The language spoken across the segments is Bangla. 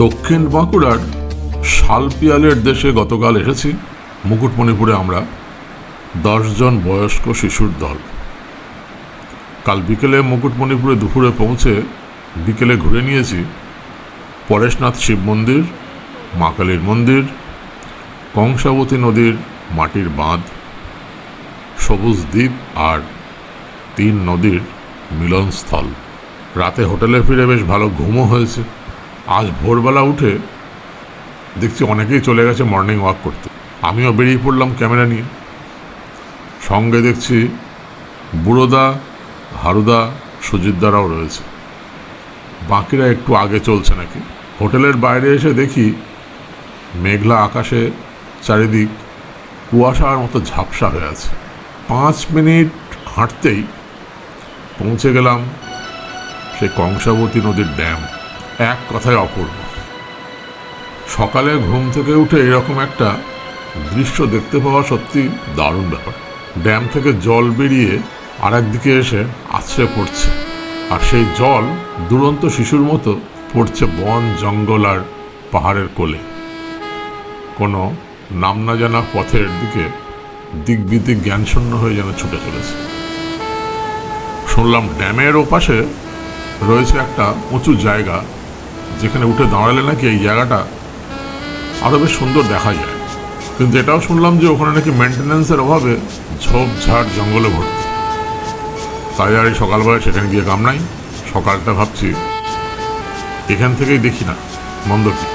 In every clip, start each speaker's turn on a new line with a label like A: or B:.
A: দক্ষিণ বাঁকুড়ার শালপিয়ালের দেশে গতকাল এসেছি মুকুটমণিপুরে। আমরা 10 জন বয়স্ক শিশুর দল। কাল বিকেলে মুকুটমণিপুরে দুপুরে পৌঁছে বিকেলে ঘুরে নিয়েছি পরেশনাথ শিব মন্দির, মা কালীর মন্দির, কংসাবতী নদীর মাটির বাঁধ, সবুজ দ্বীপ আর 3 নদীর মিলনস্থল। রাতে হোটেলে ফিরে বেশ ভালো ঘুমও হয়েছে। আজ ভোরবেলা উঠে দেখছি অনেকেই চলে গেছে মর্নিং ওয়াক করতে। আমিও বেরিয়ে পড়লাম ক্যামেরা নিয়ে। সঙ্গে দেখছি বুড়োদা, হারুদা, সুজিতদারাও রয়েছে। বাকিরা একটু আগে চলছে নাকি। হোটেলের বাইরে এসে দেখি মেঘলা আকাশে চারিদিক কুয়াশার মতো ঝাপসা হয়ে আছে। 5 মিনিট হাঁটতেই পৌঁছে গেলাম সেই কংসাবতী নদীর ড্যাম। এক কথায় অপূর্ব। সকালে ঘুম থেকে উঠে এরকম একটা দৃশ্য দেখতে পাওয়া সত্যি দারুণ ব্যাপার। ড্যাম থেকে জল বেরিয়ে আর একদিকে এসে আছড়ে পড়ছে, আর সেই জল দুরন্ত শিশুর মতো পড়ছে বন, জঙ্গল আর পাহাড়ের কোলে। কোনো নাম না জানা পথের দিকে দিক বিদিক জ্ঞানশূন্য হয়ে যেন ছুটে চলেছে। শুনলাম ড্যামের ওপাশে রয়েছে একটা উঁচু জায়গা, যেখানে উঠে দাঁড়ালে নাকি এই জায়গাটা আরও বেশ সুন্দর দেখা যায়। কিন্তু এটাও শুনলাম যে ওখানে নাকি মেনটেন্যান্সের অভাবে ঝোপঝাড় জঙ্গলে ভর্তি। তাই আর এই সকালবেলায় সেখানে গিয়ে কাম নাই। সকালটা ভাবছি এখান থেকেই দেখি না মন্দ কি।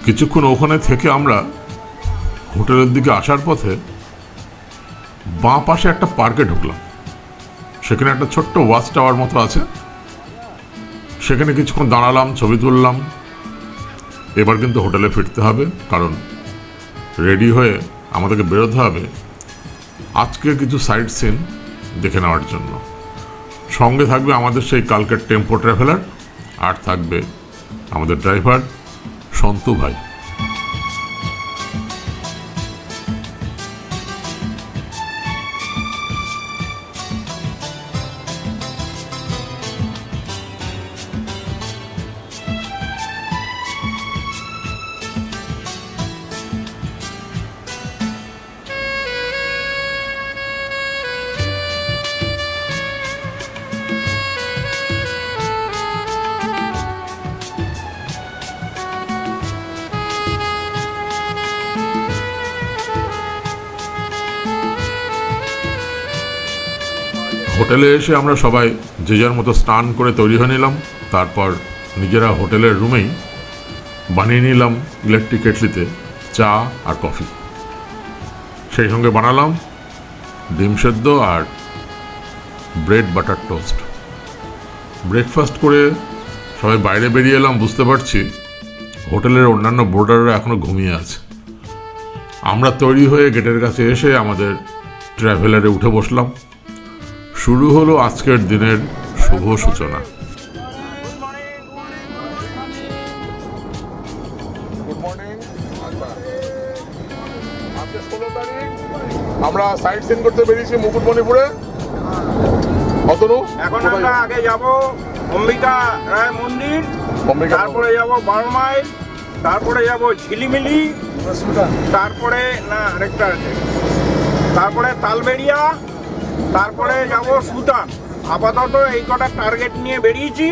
A: কিছুক্ষণ ওখানে থেকে আমরা হোটেলের দিকে আসার পথে বাঁ পাশে একটা পার্কে ঢুকলাম। সেখানে একটা ছোট্ট ওয়াচ টাওয়ার মতো আছে। সেখানে কিছুক্ষণ দাঁড়ালাম, ছবি তুললাম। এবার কিন্তু হোটেলে ফিরতে হবে, কারণ রেডি হয়ে আমাদেরকে বেরোতে হবে আজকে কিছু সাইট সিন দেখে নেওয়ার জন্য। সঙ্গে থাকবে আমাদের সেই কালকের টেম্পো ট্রাভেলার, আর থাকবে আমাদের ড্রাইভার সন্তু ভাই। হোটেলে এসে আমরা সবাই যে যার মতো স্নান করে তৈরি হয়ে নিলাম। তারপর নিজেরা হোটেলের রুমেই বানিয়ে নিলাম ইলেকট্রিক কেটলিতে চা আর কফি। সেই সঙ্গে বানালাম ডিম সেদ্ধ আর ব্রেড বাটার টোস্ট। ব্রেকফাস্ট করে সবাই বাইরে বেরিয়ে এলাম। বুঝতে পারছি হোটেলের অন্যান্য বোর্ডাররা এখনও ঘুমিয়ে আছে। আমরা তৈরি হয়ে গেটের কাছে এসে আমাদের ট্রাভেলারে উঠে বসলাম। শুরু হলো আজকের দিনের শুভ সূচনা।
B: আমরা সাইট সিন করতে বেরিয়েছি মুকুটমণিপুরে। অতনু,
C: এখন আমরা আগে যাব অম্বিকা রায় মন্দির, তারপরে যাব 12 মাইল, তারপরে যাব ঝিলিমিলি, তারপরে না আরেকটা আছে, তারপরে তালবেড়িয়া, তারপরে যাব সুতান। আপাতত এই কটা টার্গেট নিয়ে বেরিয়েছি,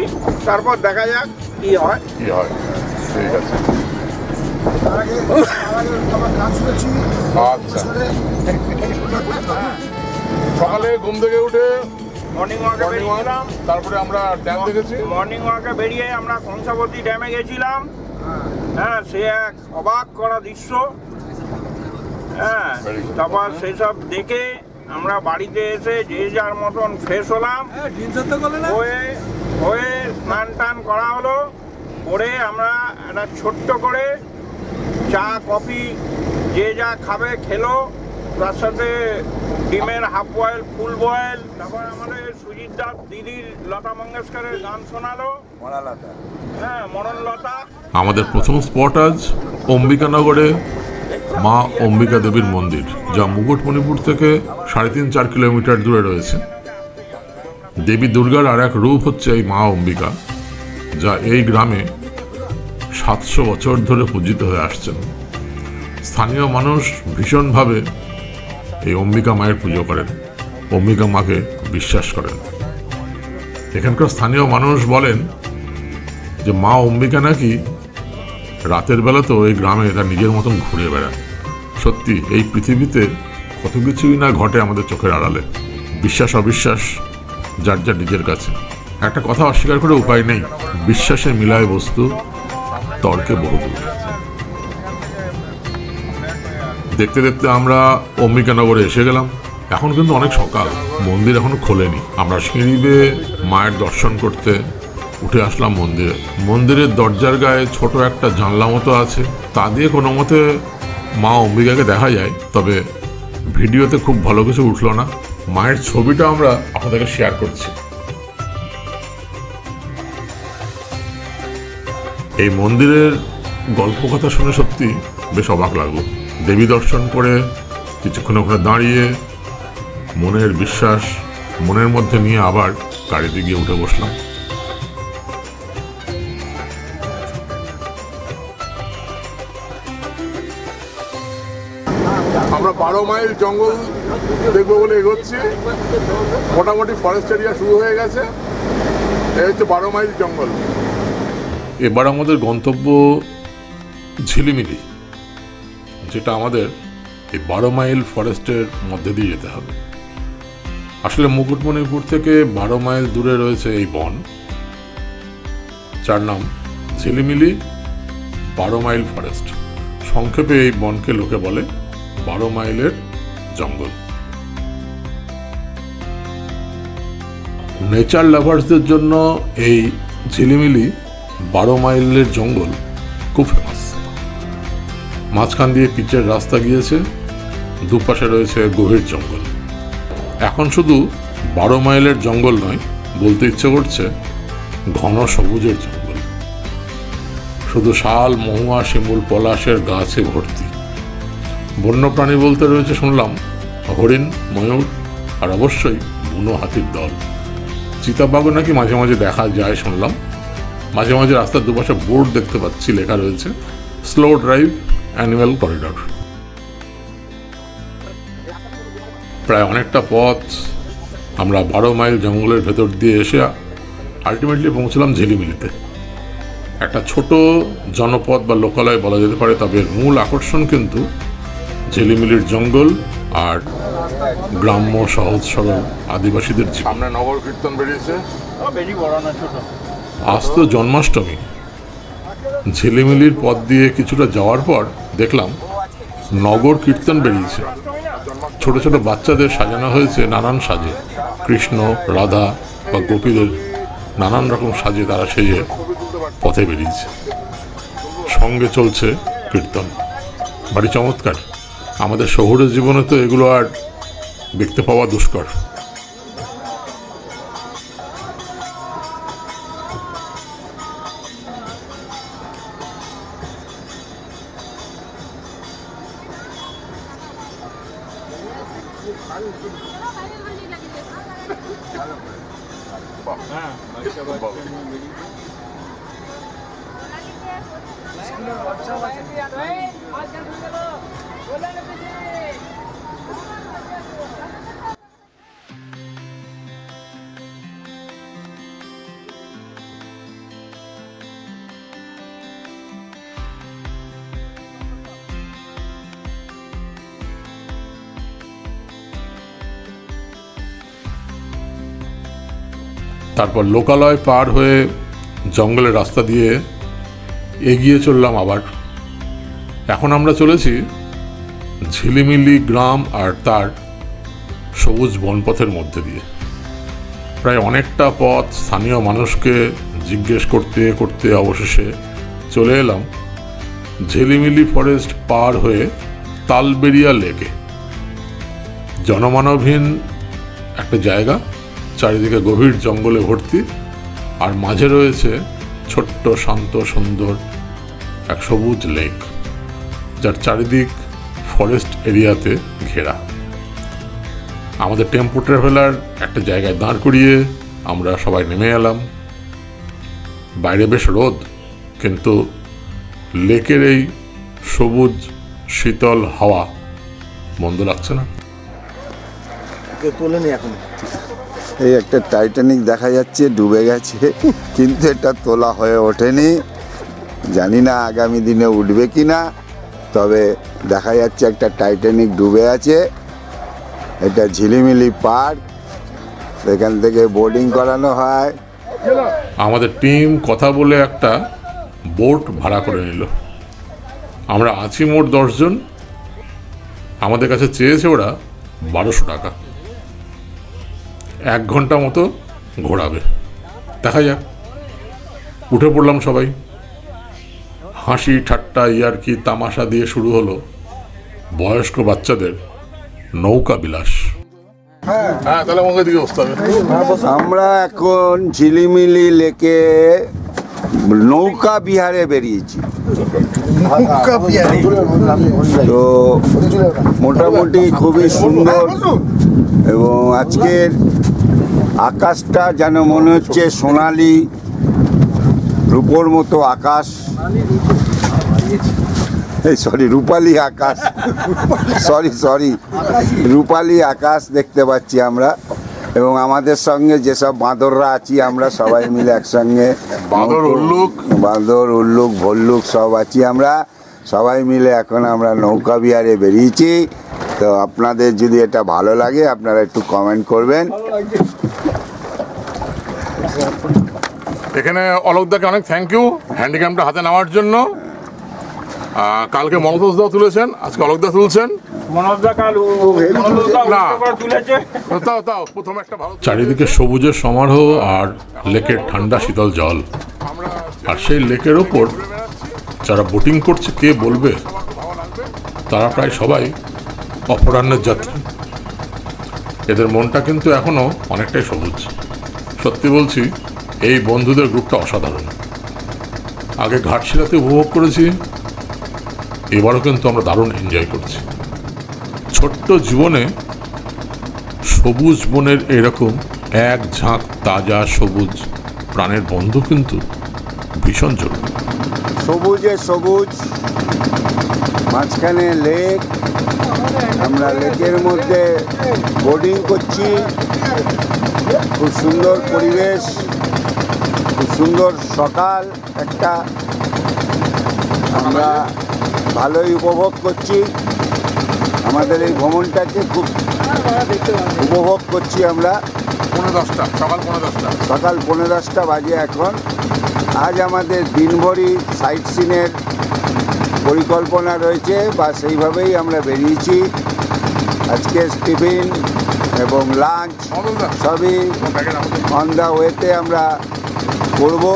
C: তারপর দেখা যাক কি হয়।
B: ঠিক আছে। আচ্ছা, সকালে ঘুম থেকে উঠে
C: মর্নিং ওয়াকে বেরিয়েছিলাম,
B: তারপরে আমরা ড্যাম দেখেছি।
C: মর্নিং ওয়াকে বেরিয়ে আমরা কংসাবতী ড্যামে গেছিলাম। হ্যাঁ, সে এক অবাক করা দৃশ্য। হ্যাঁ, তারপর সেসব দেখে আমরা বাড়িতে এসে যে যার মতন ফ্রেশ হলাম, হয়ে স্নান টান করা হলো। করে আমরা একটা ছোট্ট করে চা কফি যে যা খাবে খেলো, তার সাথে ডিমের হাফ বয়েল, ফুল বয়েল। তারপর আমাদের সুজিত দাস দিদির লতা মঙ্গেশকরের গান শোনালো, হ্যাঁ মরণলতা।
A: আমাদের প্রথম স্পট আজ অম্বিকানগরে মা অম্বিকা দেবীর মন্দির, যা মুকুটমণিপুর থেকে 3.5-4 কিলোমিটার দূরে রয়েছে। দেবী দুর্গার আর এক রূপ হচ্ছে এই মা অম্বিকা, যা এই গ্রামে 700 বছর ধরে পূজিত হয়ে আসছেন। স্থানীয় মানুষ ভীষণভাবে এই অম্বিকা মায়ের পুজো করেন, অম্বিকা মাকে বিশ্বাস করেন। এখানকার স্থানীয় মানুষ বলেন যে মা অম্বিকা নাকি রাতের বেলা তো এই গ্রামে তার নিজের মতন ঘুরে বেড়ায়। সত্যি এই পৃথিবীতে কত কিছুই না ঘটে আমাদের চোখের আড়ালে। বিশ্বাস অবিশ্বাস যার যার নিজের কাছে। একটা কথা অস্বীকার করে উপায় নেই, বিশ্বাসে মিলায় বস্তু, তর্কে বহুদূর। দেখতে দেখতে আমরা অম্বিকানগরে এসে গেলাম। এখন কিন্তু অনেক সকাল, মন্দির এখনো খোলেনি। আমরা সিঁড়ি বেয়ে মায়ের দর্শন করতে উঠে আসলাম মন্দিরে। মন্দিরের দরজার গায়ে ছোট একটা জানলা মতো আছে, তা দিয়ে কোনো মতে মা অম্বিকাকে দেখা যায়। তবে ভিডিওতে খুব ভালো কিছু উঠলো না। মায়ের ছবিটা আমরা আপনাদেরকে শেয়ার করছি। এই মন্দিরের গল্প কথা শুনে সত্যি বেশ অবাক লাগলো। দেবী দর্শন করে কিছুক্ষণ ওখানে দাঁড়িয়ে মনের বিশ্বাস মনের মধ্যে নিয়ে আবার গাড়িতে গিয়ে উঠে বসলাম।
B: আমরা 12 মাইল জঙ্গল দেখবো বলে এগোচ্ছি। মোটামুটি ফরেস্ট এরিয়া শুরু হয়ে গেছে। এই হচ্ছে 12 মাইল জঙ্গল।
A: এবার আমাদের গন্তব্য ঝিলিমিলি, যেটা আমাদের এই 12 মাইল ফরেস্টের মধ্যে দিয়ে যেতে হবে। আসলে মুকুটমণিপুর থেকে 12 মাইল দূরে রয়েছে এই বন, যার নাম ঝিলিমিলি 12 মাইল ফরেস্ট। সংক্ষেপে এই বনকে লোকে বলে 12 মাইলের জঙ্গল। নেচার লাভার্সদের জন্য এই ঝিলিমিলি 12 মাইলের জঙ্গল খুব ফেমাস। মাঝখান দিয়ে পিচের রাস্তা গিয়েছে, দুপাশে রয়েছে গভীর জঙ্গল। এখন শুধু 12 মাইলের জঙ্গল নয়, বলতে ইচ্ছে করছে ঘন সবুজের জঙ্গল। শুধু শাল, মহুয়া, শিমুল, পলাশের গাছে ভর্তি। বন্যপ্রাণী বলতে রয়েছে শুনলাম হরিণ, ময়ূর আর অবশ্যই বুনো হাতির দল। চিতাবাঘও নাকি মাঝে মাঝে দেখা যায় শুনলাম। মাঝে মাঝে রাস্তার দুপাশে বোর্ড দেখতে পাচ্ছি, লেখা রয়েছে স্লো ড্রাইভ অ্যানিম্যাল করিডর। প্রায় অনেকটা পথ আমরা 12 মাইল জঙ্গলের ভেতর দিয়ে এসে আলটিমেটলি পৌঁছলাম ঝিলিমিলিতে। একটা ছোট জনপদ বা লোকালয় বলা যেতে পারে, তবে মূল আকর্ষণ কিন্তু ঝিলিমিলির জঙ্গল আর গ্রাম্য সহজ সরল আদিবাসীদের জীবন।
B: সামনে নগর কীর্তন বেরিয়েছে।
C: বেশি বড় না, ছোট।
A: আজ তো জন্মাষ্টমী, ঝিলিমিলির পথ দিয়ে কিছুটা যাওয়ার পর দেখলাম নগর কীর্তন বেরিয়েছে। ছোট ছোট বাচ্চাদের সাজানো হয়েছে নানান সাজে, কৃষ্ণ, রাধা বা গোপীদের নানান রকম সাজে তারা সেজে পথে বেরিয়েছে, সঙ্গে চলছে কীর্তন। বাড়ি চমৎকার। আমাদের শহুরের জীবনে তো এগুলো আর দেখতে পাওয়া দুষ্কর। তারপর লোকালয় পার হয়ে জঙ্গলের রাস্তা দিয়ে এগিয়ে চললাম আবার। এখন আমরা চলেছি ঝিলিমিলি গ্রাম আর তার সবুজ বনপথের মধ্যে দিয়ে। প্রায় অনেকটা পথ স্থানীয় মানুষকে জিজ্ঞেস করতে করতে অবশেষে চলে এলাম ঝিলিমিলি ফরেস্ট পার হয়ে তালবেরিয়া লেকে। জনমানবহীন একটা জায়গা, চারিদিকে গভীর জঙ্গলে ভর্তি, আর মাঝে রয়েছে ছোট্ট শান্ত সুন্দর এক সবুজ লেক, যার চারিদিক ফরেস্ট এরিয়াতে ঘেরা। আমাদের টেম্পো ট্রাভেলার একটা জায়গায় দাঁড় করিয়ে আমরা সবাই নেমে এলাম। বাইরে বেশ রোদ, কিন্তু লেকের এই সবুজ শীতল হাওয়া মন্দ লাগছে না।
D: এই একটা টাইটানিক দেখা যাচ্ছে, ডুবে গেছে, কিন্তু এটা তোলা হয়ে ওঠেনি। জানি না আগামী দিনে উঠবে কি না, তবে দেখা যাচ্ছে একটা টাইটানিক ডুবে আছে। এটা ঝিলিমিলি পার্ক, সেখান থেকে বোর্ডিং করানো হয়।
A: আমাদের টিম কথা বলে একটা বোট ভাড়া করে নিল। আমরা আছি মোট 10 জন। আমাদের কাছে চেয়েছে ওরা 1200 টাকা। 1 ঘন্টা মতো ঘোরাবে, দেখা যাক। উঠে পড়লাম সবাই। হাসি ঠাট্টা ইয়ার্কি তামাশা দিয়ে শুরু হলো বয়স্ক বাচ্চাদের নৌকা বিলাস।
B: তাহলে আমাকে দিকে বসতে হবে।
D: আমরা এখন ঝিলিমিলি লেকে নৌকা বিহারে বেরিয়েছি। তো মোটামুটি খুবই সুন্দর, এবং আজকের আকাশটা যেন মনে হচ্ছে সোনালি রূপোর মতো আকাশ, রূপালী আকাশ, সরি রূপালী আকাশ দেখতে পাচ্ছি আমরা। এবং আমাদের সঙ্গে যেসব বাঁদররা আছি আমরা সবাই মিলে একসঙ্গে, বাঁদর উল্লুক ভল্লুক সব আছি আমরা, সবাই মিলে এখন আমরা নৌকা বিহারে বেরিয়েছি। তো আপনাদের যদি এটা ভালো লাগে আপনারা একটু কমেন্ট করবেন।
B: এখানে অলোকদাকে অনেক থ্যাংক ইউ হ্যান্ডিক্যামটা হাতে নেওয়ার জন্য। কালকে মনোজ দা তুলেছেন, আজকে অলোকদা তুলছেন।
A: চারিদিকে সবুজের সমারোহ আর লেকের ঠান্ডা শীতল জল, আর সেই লেকের ওপর যারা বোটিং করছে কে বলবে, তারা প্রায় সবাই অপরাহ্নের যাত্রী। এদের মনটা কিন্তু এখনো অনেকটাই সবুজ। সত্যি বলছি, এই বন্ধুদের গ্রুপটা অসাধারণ। আগে ঘাটশিলাতে উপভোগ করেছি, এবারও কিন্তু আমরা দারুণ এনজয় করছি। ছোট্ট জীবনে সবুজ বনের এরকম এক ঝাঁক তাজা সবুজ প্রাণের বন্ধু কিন্তু ভীষণ জরুরি।
D: সবুজে সবুজ, মাঝখানে লেক, আমরা লেকের মধ্যে বোটিং করছি। খুব সুন্দর পরিবেশ, খুব সুন্দর সকাল একটা, আমরা ভালোই উপভোগ করছি। আমাদের এই ভ্রমণটাকে খুব উপভোগ করছি আমরা।
B: 10টা, সকাল 10:15।
D: সকাল 10:15 বাজে এখন। আজ আমাদের দিনভরই সাইট সিনের পরিকল্পনা রয়েছে বা সেইভাবেই আমরা বেরিয়েছি। আজকে টিফিন এবং লাঞ্চ সবই অন দ্য ওয়েতে আমরা করব।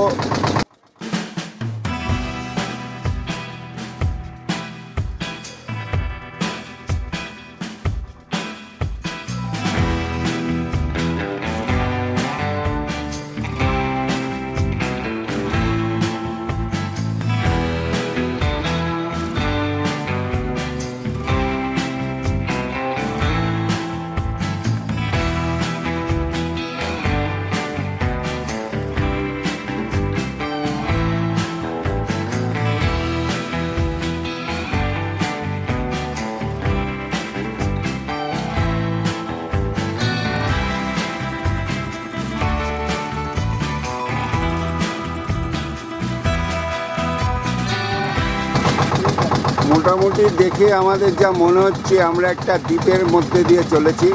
D: মোটামুটি দেখে আমাদের যা মনে হচ্ছে আমরা একটা দ্বীপের মধ্যে দিয়ে চলেছি।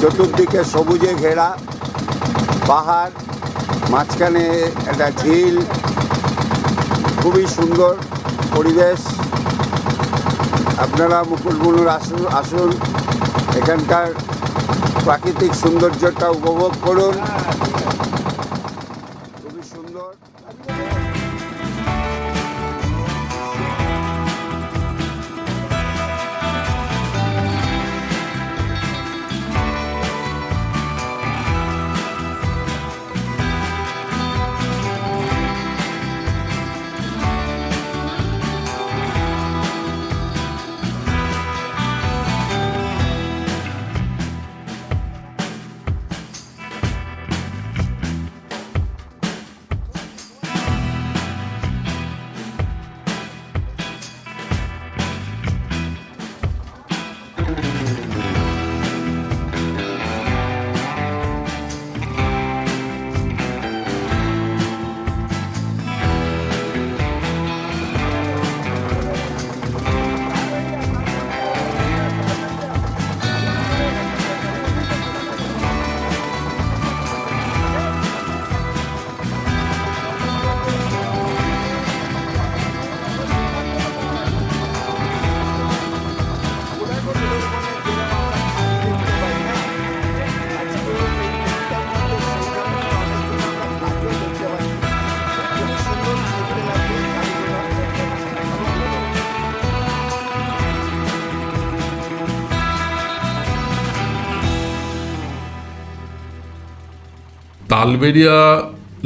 D: চতুর্দিকে সবুজে ঘেরা পাহাড়, মাঝখানে একটা ঝিল, খুবই সুন্দর পরিবেশ। আপনারা মুকুটমণিপুর আসুন, এখানকার প্রাকৃতিক সৌন্দর্যটা উপভোগ করুন, খুবই সুন্দর।
A: তালবেরিয়া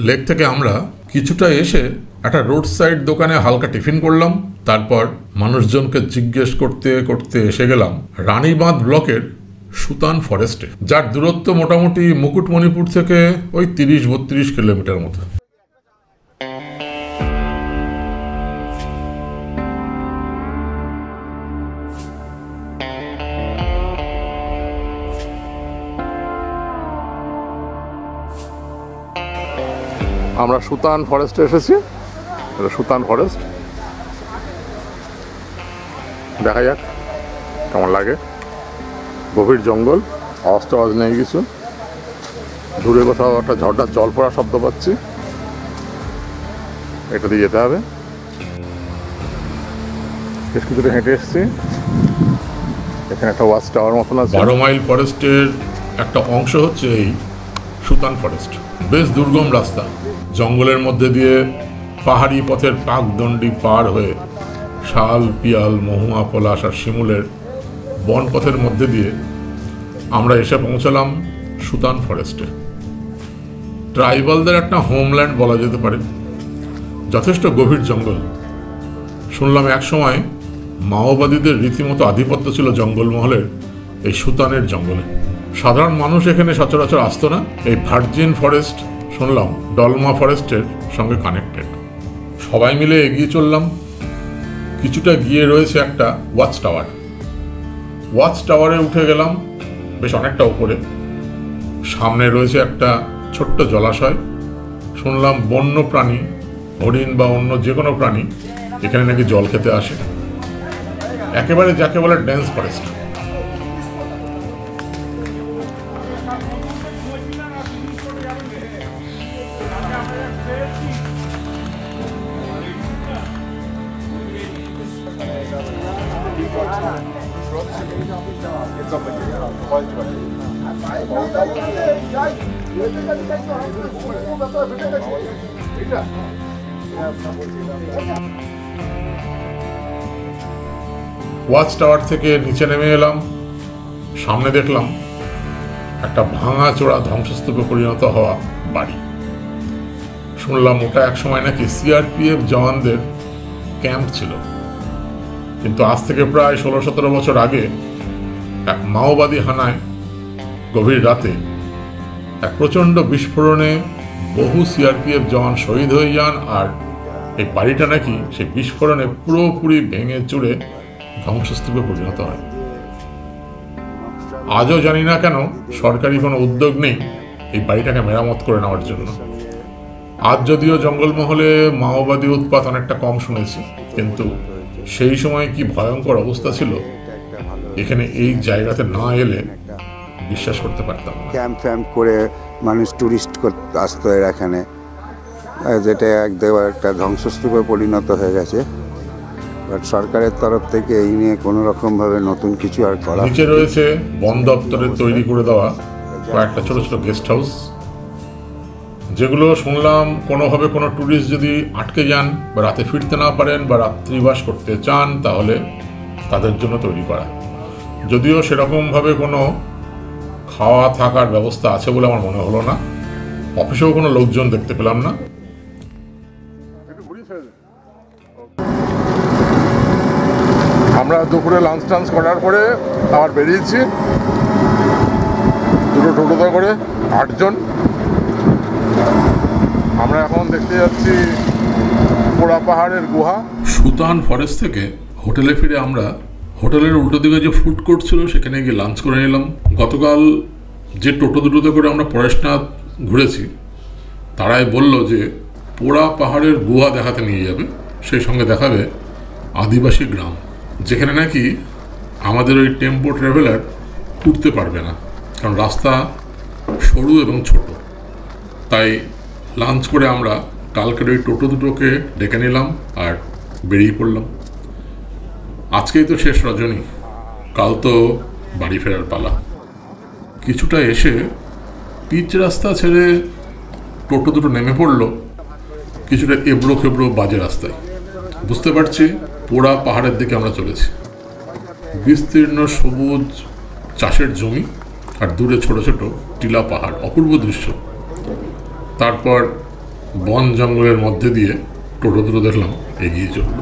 A: লেক থেকে আমরা কিছুটা এসে একটা রোড সাইড দোকানে হালকা টিফিন করলাম। তারপর মানুষজনকে জিজ্ঞেস করতে করতে এসে গেলাম রানীবাঁধ ব্লকের সুতান ফরেস্টে, যার দূরত্ব মোটামুটি মুকুটমণিপুর থেকে ওই 30-32 কিলোমিটার মতো।
B: আমরা সুতান ফরেস্টে এসেছি। এটা সুতান ফরেস্ট, দেখা যাক কেমন লাগে। গভীর জঙ্গল, আওয়াজ নেই কিছু। দূরে কোথাও একটা ঝর্ণার জল পড়া শব্দ পাচ্ছি, এটা দিয়ে যেতে হবে। বেশ কিছুটা হেঁটে এসেছি। এখানে একটা ওয়াচ টাওয়ার মতন আছে।
A: 12 মাইল ফরেস্টের একটা অংশ হচ্ছে এই সুতান ফরেস্ট। বেশ দুর্গম রাস্তা, জঙ্গলের মধ্যে দিয়ে পাহাড়ি পথের পাকদণ্ডি পার হয়ে শাল, পিয়াল, মহুয়া, পলাশ আর শিমুলের বন পথের মধ্যে দিয়ে আমরা এসে পৌঁছালাম সুতান ফরেস্টে। ট্রাইবালদের একটা হোমল্যান্ড বলা যেতে পারে। যথেষ্ট গভীর জঙ্গল। শুনলাম এক সময় মাওবাদীদের রীতিমতো আধিপত্য ছিল জঙ্গলমহলের এই সুতানের জঙ্গলে। সাধারণ মানুষ এখানে সচরাচর আসতো না। এই ভার্জিন ফরেস্ট শুনলাম ডলমা ফরেস্টের সঙ্গে কানেক্টেড। সবাই মিলে এগিয়ে চললাম। কিছুটা গিয়ে রয়েছে একটা ওয়াচ টাওয়ার। ওয়াচ টাওয়ারে উঠে গেলাম বেশ অনেকটা উপরে। সামনে রয়েছে একটা ছোট্ট জলাশয়। শুনলাম বন্য প্রাণী, হরিণ বা অন্য যে কোনো প্রাণী এখানে নাকি জল খেতে আসে। একেবারে যাকে বলে ডেন্স ফরেস্ট। ওয়াচ টাওয়ার থেকে নিচে নেমে এলাম, সামনে দেখলাম একটা ভাঙাচোরা ধ্বংসস্তূপে পরিণত হওয়া বাড়ি। শুনলাম ওটা একসময় নাকি সিআরপিএফ জওয়ানদের ক্যাম্প ছিল, কিন্তু আজ থেকে প্রায় 16-17 বছর আগে এক মাওবাদী হানায় গভীর রাতে এক প্রচণ্ড বিস্ফোরণে বহু সিআরপিএফ জওয়ান শহীদ হয়ে যান, আর এই বাড়িটা নাকি সেই বিস্ফোরণে পুরোপুরি ভেঙে চুরে ধ্বংসস্তূপে পরিণত হয়। আজও জানি না কেন সরকারি কোনো উদ্যোগ নেই এই বাড়িটাকে মেরামত করে নেওয়ার জন্য। আজ যদিও জঙ্গলমহলে মাওবাদী উৎপাত অনেকটা কম শুনেছি, কিন্তু সেই সময় কি ভয়ঙ্কর অবস্থা ছিল এখানে এই জায়গাতে না এলে বিশ্বাস করতে পারতাম না।
D: ক্যাম্প ফ্যাম্প করে মানুষ টুরিস্ট করতে আসতো এখানে, যেটা একদম একটা ধ্বংসস্তূপে পরিণত হয়ে গেছে। বাট সরকারের তরফ থেকে এই নিয়ে কোনো রকমভাবে নতুন কিছু আর করা।
A: নিচে রয়েছে বন দপ্তরের তৈরি করে দেওয়া কয়েকটা ছোট ছোট গেস্ট হাউস, যেগুলো শুনলাম কোনোভাবে কোনো ট্যুরিস্ট যদি আটকে যান বা রাতে ফিরতে না পারেন বা রাত্রিবাস করতে চান তাহলে তাদের জন্য তৈরি করা। যদিও সেরকমভাবে কোনো খাওয়া থাকার ব্যবস্থা আছে বলে আমার মনে হলো না, অফিসেও কোনো লোকজন দেখতে পেলাম না।
B: আমরা দুপুরে লাঞ্চ টাঞ্চ করার পরে আবার বেরিয়েছি, দুটো টোটোতে করে 8 জন। আমরা এখন দেখতে যাচ্ছি পোড়া পাহাড়ের গুহা।
A: সুতান ফরেস্ট থেকে হোটেলে ফিরে আমরা হোটেলের উল্টো দিকে যে ফুড কোর্ট ছিল সেখানে গিয়ে লাঞ্চ করে নিলাম। গতকাল যে টোটো দুটোতে করে আমরা পরেশনাথ ঘুরেছি তারাই বলল যে পোড়া পাহাড়ের গুহা দেখাতে নিয়ে যাবে, সেই সঙ্গে দেখাবে আদিবাসী গ্রাম, যেখানে নাকি আমাদের ওই টেম্পো ট্রাভেলার উঠতে পারবে না, কারণ রাস্তা সরু এবং ছোট। তাই লাঞ্চ করে আমরা কালকের ওই টোটো দুটোকে ডেকে নিলাম আর বেরিয়ে পড়লাম। আজকেই তো শেষ রজনী, কাল তো বাড়ি ফেরার পালা। কিছুটা এসে পিচ রাস্তা ছেড়ে টোটো দুটো নেমে পড়লো কিছুটা এবড়ো খেবড়ো বাজে রাস্তায়। বুঝতে পারছি পোড়া পাহাড়ের দিকে আমরা চলেছি। বিস্তীর্ণ সবুজ চাষের জমি আর দূরে ছোট ছোট টিলা পাহাড়, অপূর্ব দৃশ্য। তারপর বন জঙ্গলের মধ্যে দিয়ে টোটো দুটো দেখলাম এগিয়ে চলল।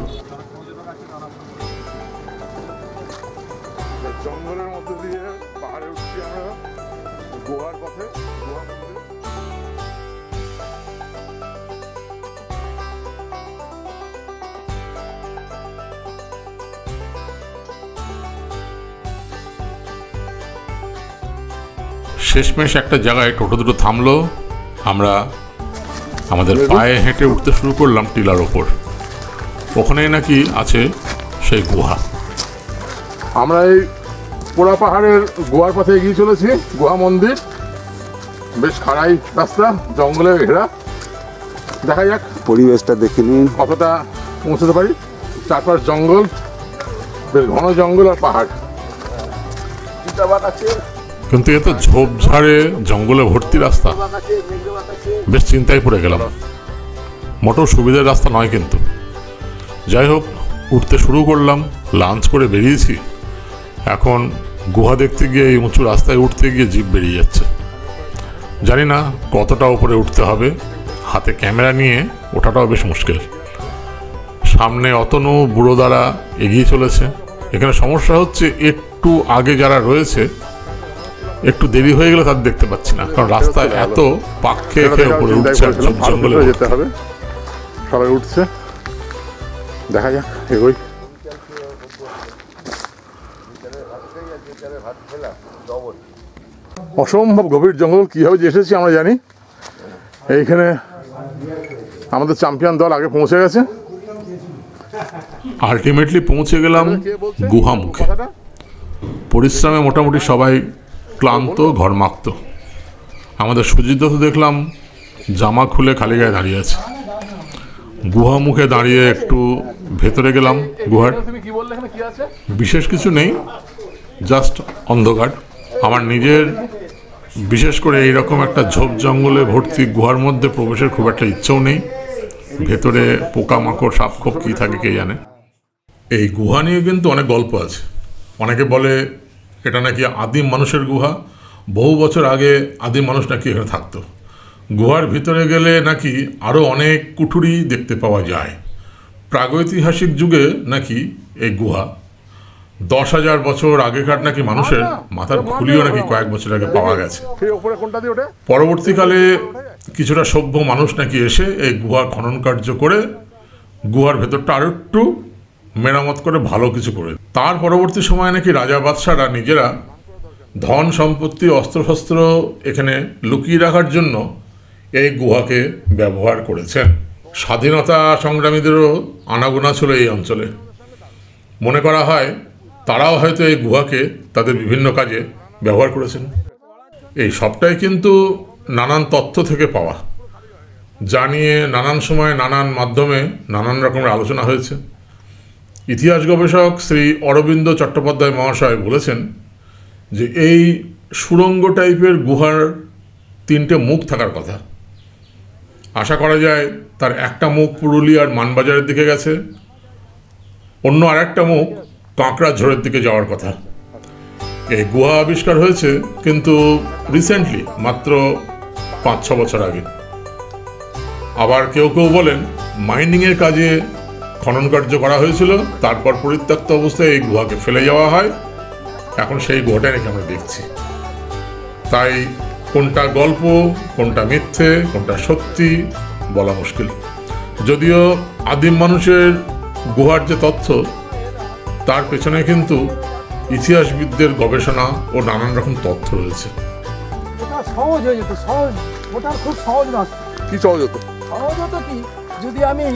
B: জঙ্গলের মধ্যে দিয়ে পাহাড়ে উঠছি আমরা গুহার পথে। গুহা মন্দির।
A: শেষমেশ একটা জায়গায় টোটো দুটো থামলো, আমরা আমাদের পায়ে হেঁটে উঠতে শুরু করলাম টিলার ওপর। ওখানেই নাকি আছে সেই গুহা।
B: আমরা এই পোড়া পাহাড়ের গুহার পথে এগিয়ে চলেছি। গুহা মন্দির, বেশ খাড়াই রাস্তা, জঙ্গলে ঘেরা। দেখা যাক
D: পরিবেশটা দেখে নিন
B: কতটা পৌঁছতে পারি। চারপাশ জঙ্গল, বেশ ঘন জঙ্গল আর পাহাড়।
A: কিন্তু এ তো ঝোপঝাড়ে জঙ্গলে ভর্তি রাস্তা, বেশ চিন্তায় পড়ে গেলাম। মোটেও সুবিধার রাস্তা নয় কিন্তু। যাই হোক, উঠতে শুরু করলাম। লাঞ্চ করে বেরিয়েছি, এখন গুহা দেখতে গিয়ে এই উঁচু রাস্তায় উঠতে গিয়ে জিভ বেরিয়ে যাচ্ছে। জানি না কতটা উপরে উঠতে হবে, হাতে ক্যামেরা নিয়ে ওঠাটাও বেশ মুশকিল। সামনে অতনু বুড়ো দ্বারা এগিয়ে চলেছে। এখানে সমস্যা হচ্ছে একটু আগে যারা রয়েছে একটু দেরি হয়ে গেলে তাদের দেখতে পাচ্ছি না, কারণ রাস্তায় এত পাক খেয়ে খেয়ে উপরে উঠছে, জঙ্গলে
B: যেতে হবে। সবাই উঠছে, দেখা যাক, এগোই। অসম্ভব গভীর জঙ্গল, কিভাবে যে এসেছি আমরা জানি। এইখানে আমাদের চ্যাম্পিয়ন দল আগে পৌঁছে গেছে।
A: আলটিমেটলি পৌঁছে গেলাম গুহা মুখে। পরিশ্রমে মোটামুটি সবাই ক্লান্ত, ঘরমাক্ত। আমাদের সুজিত তো দেখলাম জামা খুলে খালি গায়ে দাঁড়িয়ে আছে। গুহা মুখে দাঁড়িয়ে একটু ভেতরে গেলাম গুহার। বিশেষ কিছু নেই, জাস্ট অন্ধকার। আমার নিজের বিশেষ করে এইরকম একটা ঝোপ জঙ্গলে ভর্তি গুহার মধ্যে প্রবেশের খুব একটা ইচ্ছেও নেই। ভেতরে পোকামাকড় সাপখোপ কী থাকে কে জানে। এই গুহা নিয়ে কিন্তু অনেক গল্প আছে। অনেকে বলে এটা নাকি আদিম মানুষের গুহা, বহু বছর আগে আদিম মানুষ নাকি এখানে থাকতো। গুহার ভিতরে গেলে নাকি আরও অনেক কুঠুরি দেখতে পাওয়া যায়। প্রাগৈতিহাসিক যুগে নাকি এই গুহা 10,000 বছর আগেকার নাকি মানুষের মাথার খুলিও নাকি কয়েক বছর আগে পাওয়া গেছে। পরবর্তীকালে কিছুটা সভ্য মানুষ নাকি এসে এই গুহা খনন কার্য করে গুহার ভেতরটা আরও একটু মেরামত করে ভালো কিছু করে। তার পরবর্তী সময়ে নাকি রাজা বাদশারা নিজেরা ধন সম্পত্তি অস্ত্রশস্ত্র এখানে লুকিয়ে রাখার জন্য এই গুহাকে ব্যবহার করেছেন। স্বাধীনতা সংগ্রামীদেরও আনাগোনা ছিল এই অঞ্চলে। মনে করা হয় তারাও হয়তো এই গুহাকে তাদের বিভিন্ন কাজে ব্যবহার করেছেন। এই সবটাই কিন্তু নানান তথ্য থেকে পাওয়া, যা নিয়ে নানান সময় নানান মাধ্যমে নানান রকমের আলোচনা হয়েছে। ইতিহাস গবেষক শ্রী অরবিন্দ চট্টোপাধ্যায় মহাশয় বলেছেন যে এই সুড়ঙ্গ টাইপের গুহার 3টে মুখ থাকার কথা। আশা করা যায় তার একটা মুখ পুরুলিয়ার মানবাজারের দিকে গেছে, অন্য আরেকটা মুখ কাঁকড়াঝোড়ের দিকে যাওয়ার কথা। এই গুহা আবিষ্কার হয়েছে কিন্তু রিসেন্টলি, মাত্র 5-6 বছর আগে। আবার কেউ কেউ বলেন মাইনিংয়ের কাজে খনন কার্য করা হয়েছিল, তারপর পরিত্যক্ত অবস্থায় এই গুহাকে ফেলে যাওয়া হয়। এখন সেই গুহাটাই নাকি আমরা দেখছি। তাই কোনটা গল্প, কোনটা মিথ্যে, কোনটা সত্যি বলা মুশকিল। যদিও আদিম মানুষের গুহার যে তথ্য, তার পেছনে কিন্তু ইতিহাসবিদদের গবেষণা ও নানান রকম তথ্য রয়েছে।
E: সহজ হয়ে যেত, সহজ, ওটা খুব সহজ না।
B: কি সহজ হতো?
E: সহজ হতো কি, যদি আমি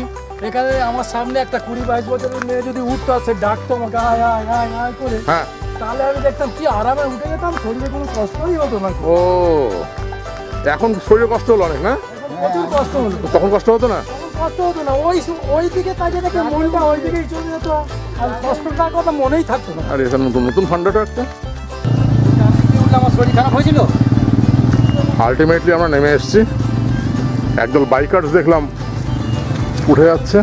E: এখানে আমার সামনে একটা 20-22 বছরের মেয়ে যদি উঠতো, সে ডাকতো আমাকে আয় আয় আয় আয় করে,
B: হ্যাঁ,
E: তাহলে আমি দেখতাম কি আরামে উঠে যেতাম, শরীরে কোনো কষ্টই হতো না।
B: ও, এখন শরীরে কষ্ট হলো অনেক না?
E: প্রচুর কষ্ট হলো।
B: তখন কষ্ট হতো না?
E: কষ্ট হতো না, ওই দিকে কাজে দেখে মনটা ওই দিকেই চলে যেত, আর কষ্টটার কথা মনেই থাকতো না।
B: আর এটা নতুন নতুন ফান্ডাটা একটা
E: আমার শরীর খারাপ হয়েছিল।
B: আলটিমেটলি আমরা নেমে এসেছি। একদল বাইকার্স দেখলাম উঠে যাচ্ছে,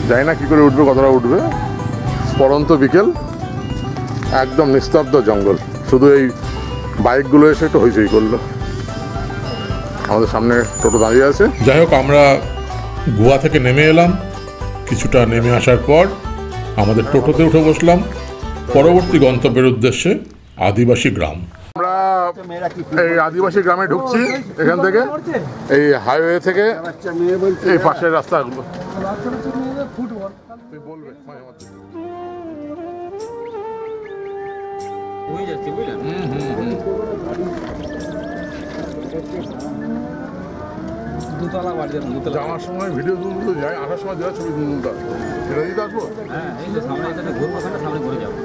B: জানি না কী করে উঠবে, কতটা উঠবে। পরন্ত বিকেল, একদম নিস্তব্ধ জঙ্গল, শুধু এই বাইকগুলো এসে একটু হইচই করলো। আমাদের সামনে টোটো দাঁড়িয়ে আছে।
A: যাই হোক, আমরা গুহা থেকে নেমে এলাম। কিছুটা নেমে আসার পর আমাদের টোটোতে উঠে বসলাম পরবর্তী গন্তব্যের উদ্দেশ্যে, আদিবাসী গ্রাম।
B: আমরা এই আদিবাসী গ্রামে ঢুকছি এখান থেকে, এই হাইওয়ে থেকে, এই পাশের রাস্তাগুলো।
E: ফুটবল
B: তুই বলবে মাঝে মধ্যে।
E: দুতলা বাড়ি,
B: যাওয়ার সময় ভিডিও তুলতে যাই, আসার সময় যাওয়ার ছবি তুলতে আসবো। এটা দিতে আসবো?
E: হ্যাঁ, এই যে সামনে এখানে ঘুরবো, সামনে ঘুরে যাবো।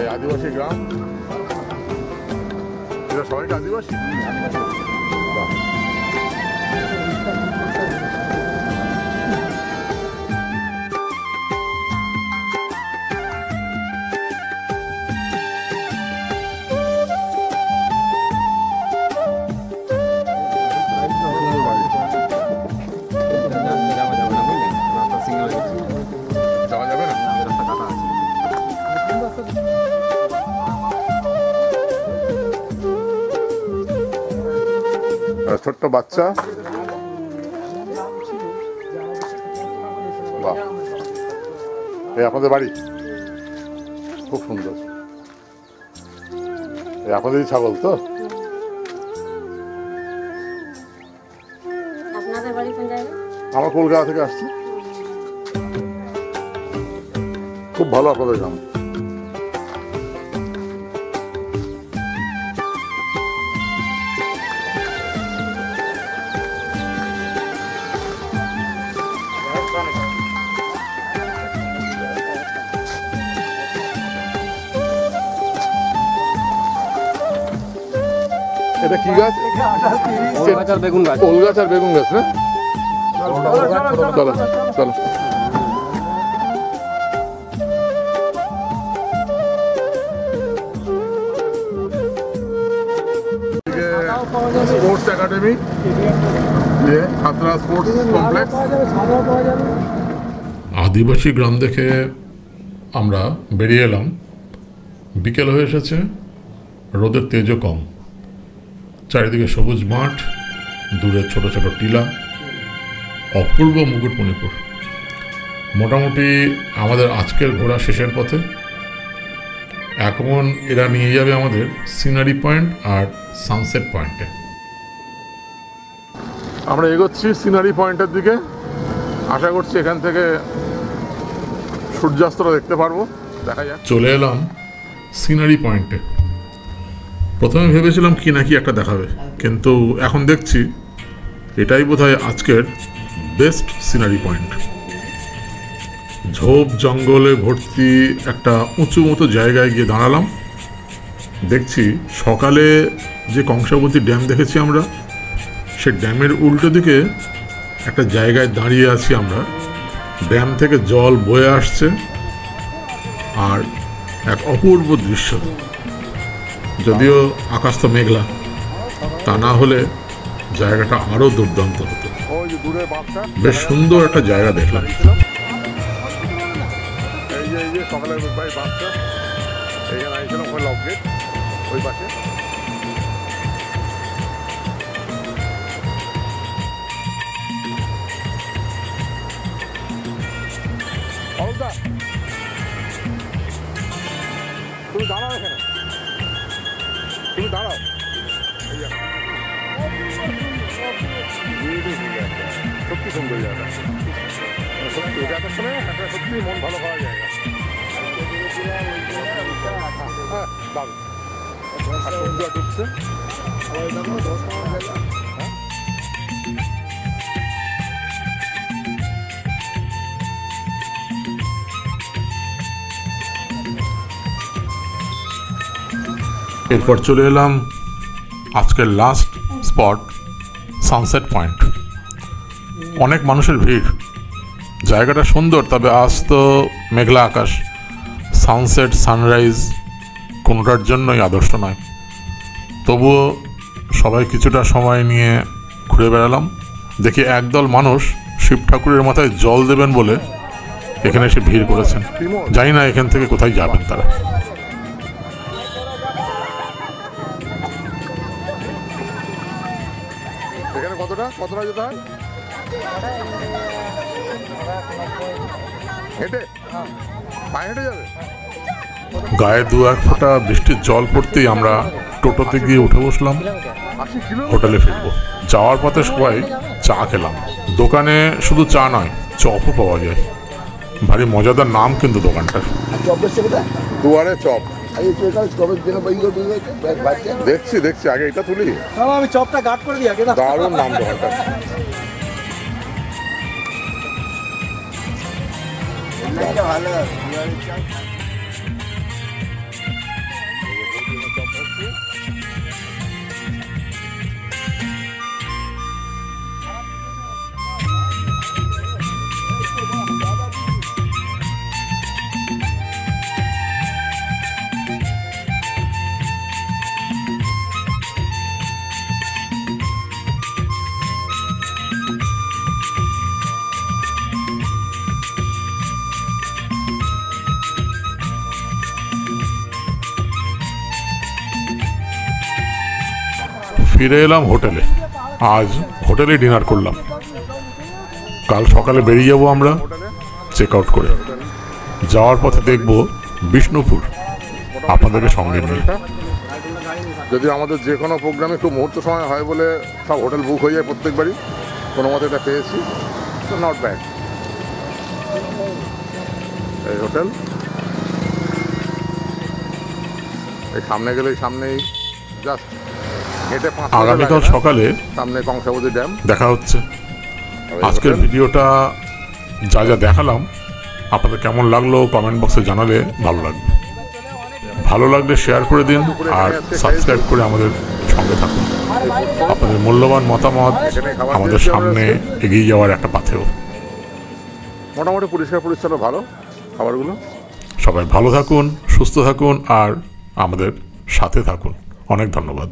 B: এই আদিবাসী গ্রাম, এটা সবাইকে আদিবাসী। বাহ। যাওয়া যাবে না? ছোট্ট বাচ্চা, বাহ, এই আপনাদের বাড়ি খুব সুন্দর। এই আপনাদেরই ছাগল তো?
F: আপনাদের বাড়ি কোন জায়গায়?
B: আমরা কলকাতা থেকে আসছি। খুব ভালো আপনাদের গ্রাম। এটা কি গাছ?
E: বেগুন গাছ।
B: ওল গাছ আর বেগুন গাছ না? চলো চলো। Sports academy, Khatra sports complex.
A: আদিবাসী গ্রাম দেখে আমরা বেরিয়ে এলাম। বিকেল হয়ে এসেছে, রোদের তেজও কম, চারিদিকে সবুজ মাঠ, দূরে ছোট ছোট টিলা, অপূর্ব মুকুটমণিপুর। মোটামুটি আমাদের আজকের ঘোরা শেষের পথে। এখন এরা নিয়ে যাবে আমাদের সিনারি পয়েন্ট আর সানসেট পয়েন্টে।
B: আমরা এগোচ্ছি সিনারি পয়েন্টের দিকে। আশা করছি এখান থেকে সূর্যাস্তটা দেখতে পারবো। দেখা যাক।
A: চলে এলাম সিনারি পয়েন্টে। প্রথমে ভেবেছিলাম কি নাকি একটা দেখাবে, কিন্তু এখন দেখছি এটাই বোধহয় আজকের বেস্ট সিনারি পয়েন্ট। ঝোপ জঙ্গলে ভর্তি একটা উঁচু মতো জায়গায় গিয়ে দাঁড়ালাম। দেখছি সকালে যে কংসাবতী ড্যাম দেখেছি আমরা, সে ড্যামের উল্টো দিকে একটা জায়গায় দাঁড়িয়ে আছি আমরা। ড্যাম থেকে জল বয়ে আসছে আর এক অপূর্ব দৃশ্য। যদিও আকাশ তো মেঘলা, তা না হলে জায়গাটা আরও দুর্দান্ত হতো।
B: ওই যে দূরে বাসটা,
A: বেশ সুন্দর একটা জায়গা দেখলাম।
B: এই যে সকালের বাসটা এখানে আইছিলাম, ওই লক গেট ওই পাশে। তুমি দাঁড়াও এখানে, তুমি দাঁড়াও। সত্যি সুন্দর জায়গা, সত্যি এটা একটা শুনে একটা সত্যি মন ভালো করা জায়গা। হ্যাঁ দারুণ। আর সূর্য ডুবছে।
A: এরপর চলে এলাম আজকের লাস্ট স্পট, সানসেট পয়েন্ট। অনেক মানুষের ভিড়, জায়গাটা সুন্দর, তবে আজ তো মেঘলা আকাশ। সানসেট সানরাইজ কোনোটার জন্যই আদর্শ নয়। তবুও সবাই কিছুটা সময় নিয়ে ঘুরে বেড়ালাম। দেখি একদল মানুষ শিব ঠাকুরের মাথায় জল দেবেন বলে এখানে এসে ভিড় করেছেন। জানি না এখান থেকে কোথায় যাবেন তারা।
B: এখানে কতটা যেতে হয়? হেঁটে? পায়ে হেঁটে যাবে?
A: গায়ে দু এক ফোঁটা বৃষ্টির জল পড়তেই আমরা টোটোতে গিয়ে উঠে বসলাম।
B: 80 কিলো?
A: হোটেলে ফিরবো। যাওয়ার পথে সবাই চা খেলাম। দোকানে শুধু চা নয়, চপও পাওয়া যায়। ভারী মজাদার নাম কিন্তু দোকানটার।
B: দুয়ারে চপ। দেখছি আগে এটা তুলি।
E: আমি চপটা গার্ড করে দিই আগে।
B: দারুণ নাম দোকানটা।
A: ফিরে এলাম হোটেলে। আজ হোটেলে ডিনার করলাম। কাল সকালে বেরিয়ে যাবো আমরা চেক আউট করে। যাওয়ার পথে দেখব বিষ্ণুপুর, আপনাদেরকে সঙ্গে নিয়ে।
B: যদি আমাদের যে কোনো প্রোগ্রামে খুব মুহূর্ত সময় হয় বলে সব হোটেল বুক হয়ে যায় প্রত্যেকবারই, কোনো মতে এটা পেয়েছি, তো নট ব্যাড। এই হোটেল, এই সামনে গেলে সামনেই জাস্ট হেঁটে 5 মিনিট
A: আগামীকাল সকালে
B: সামনে কংসাবতী ড্যাম
A: দেখা হচ্ছে। আজকের ভিডিওটা যা যা দেখালাম আপনাদের কেমন লাগলো কমেন্ট বক্সে জানালে ভালো লাগবে। ভালো লাগলে শেয়ার করে দিন আর সাবস্ক্রাইব করে আমাদের সঙ্গে থাকুন। আপনাদের মূল্যবান মতামত আমাদের সামনে এগিয়ে যাওয়ার একটা পাথেও।
B: মোটামুটি পরিষ্কার পরিচ্ছন্ন ভালো খাবারগুলো।
A: সবাই ভালো থাকুন, সুস্থ থাকুন আর আমাদের সাথে থাকুন। অনেক ধন্যবাদ।